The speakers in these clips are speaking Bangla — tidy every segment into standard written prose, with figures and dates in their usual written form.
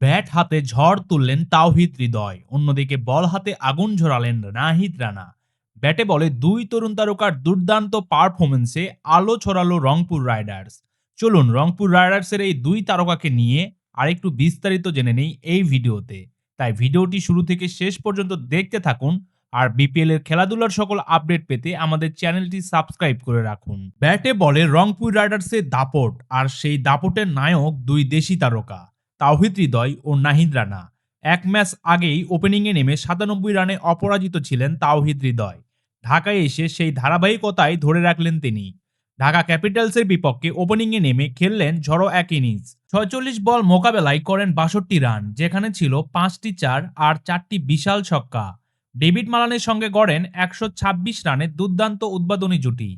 ব্যাট হাতে ঝড় তুললেন তাওহিদ হৃদয়, অন্যদিকে বল হাতে আগুন ঝরালেন নাহিদ রানা। ব্যাটে বলে দুই তরুণ তারকার দুর্দান্ত পারফরমেন্সে আলো ছড়ালো রংপুর রাইডার্স। চলুন রংপুর রাইডার্সের এই দুই তারকাকে নিয়ে আরেকটু বিস্তারিত জেনে নেই এই ভিডিওতে। তাই ভিডিওটি শুরু থেকে শেষ পর্যন্ত দেখতে থাকুন। আর বিপিএল এর খেলাধুলার সকল আপডেট পেতে আমাদের চ্যানেলটি সাবস্ক্রাইব করে রাখুন। ব্যাটে বলে রংপুর রাইডার্সের দাপট, আর সেই দাপটের নায়ক দুই দেশি তারকা তাওহিদ হৃদয় ও নাহিদ রানা। এক ম্যাচ আগেই ওপেনিংয়ে নেমে ৯৭ রানে অপরাজিত ছিলেন তাওহিদ হৃদয়। ঢাকায় এসে সেই ধারাবাহিকতায় ধরে রাখলেন তিনি। ঢাকা ক্যাপিটালসের বিপক্ষে ওপেনিংয়ে নেমে খেললেন ঝড়ো এক ইনিংস। ৪৬ বল মোকাবেলায় করেন ৬২ রান, যেখানে ছিল ৫টি চার আর ৪টি বিশাল ছক্কা। ডেভিড মালানের সঙ্গে গড়েন ১২৬ রানের দুর্দান্ত উদ্বোধনী জুটি।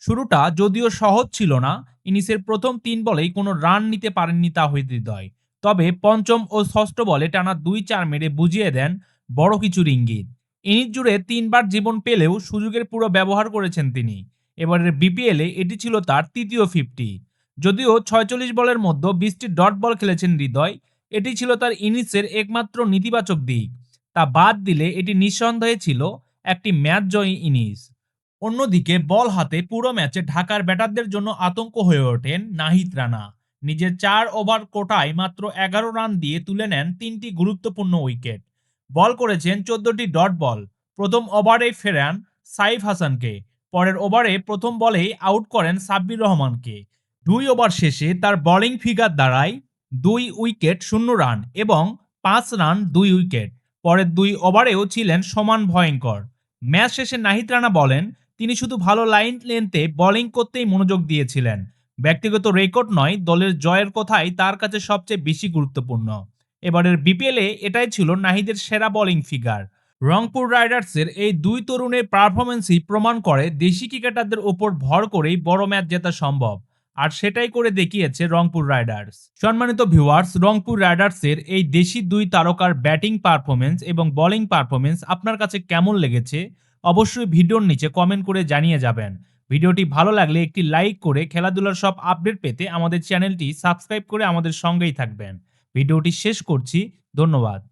শুরুটা যদিও সহজ ছিল না, ইনিংসের প্রথম ৩ বলেই কোনো রান নিতে পারেননি তাওহিদ হৃদয়। তবে পঞ্চম ও ষষ্ঠ বলে টানা ২-৪ মেরে বুঝিয়ে দেন বড় কিছুর ইঙ্গিত। ইনিংস জুড়ে ৩ বার জীবন পেলেও সুযোগের পুরো ব্যবহার করেছেন তিনি। এবারের বিপিএলে এটি ছিল তার তৃতীয় ৫০। যদিও ৪৬ বলের মধ্যে ২০টি ডট বল খেলেছেন হৃদয়, এটি ছিল তার ইনিংসের একমাত্র নেতিবাচক দিক। তা বাদ দিলে এটি নিঃসন্দেহে ছিল একটি ম্যাচ জয়ী ইনিংস। অন্যদিকে বল হাতে পুরো ম্যাচে ঢাকার ব্যাটারদের জন্য আতঙ্ক হয়ে ওঠেন নাহিদ রানা। নিজের ৪ ওভার কোটায় মাত্র ১১ রান দিয়ে তুলে নেন ৩টি গুরুত্বপূর্ণ উইকেট। বল করেছেন ১৪টি ডট বল। প্রথম ওভারে ফেরান সাইফ হাসানকে, পরের ওভারে প্রথম বলেই আউট করেন সাব্বির রহমানকে। ২ ওভার শেষে তার বোলিং ফিগার দাঁড়ায় ২ উইকেট ০ রান এবং ৫ রান ২ উইকেট। পরের ২ ওভারেও ছিলেন সমান ভয়ঙ্কর। ম্যাচ শেষে নাহিদ রানা বলেন, তিনি শুধু ভালো লাইন লেন্থে বোলিং করতেই মনোযোগ দিয়েছিলেন। ব্যক্তিগত রেকর্ড নয়, দলের জয়ের কথাই তার কাছে সবচেয়ে বেশি গুরুত্বপূর্ণ। এবারের বিপিএলে এটাই ছিল নাহিদের সেরা বোলিং ফিগার। রংপুর রাইডার্সের এই দুই তরুণের পারফরমেন্সই প্রমাণ করে দেশি ক্রিকেটারদের ওপর ভর করেই বড় ম্যাচ জেতা সম্ভব। আর সেটাই করে দেখিয়েছে রংপুর রাইডার্স। সম্মানিত ভিউয়ার্স, রংপুর রাইডার্সের এই দেশি দুই তারকার ব্যাটিং পারফরমেন্স এবং বোলিং পারফরমেন্স আপনার কাছে কেমন লেগেছে অবশ্যই ভিডিওর নিচে কমেন্ট করে জানিয়ে যাবেন। ভিডিওটি ভালো লাগলে একটি লাইক করে খেলাধুলার সব আপডেট পেতে আমাদের চ্যানেলটি সাবস্ক্রাইব করে আমাদের সঙ্গেই থাকবেন। ভিডিওটি শেষ করছি। ধন্যবাদ।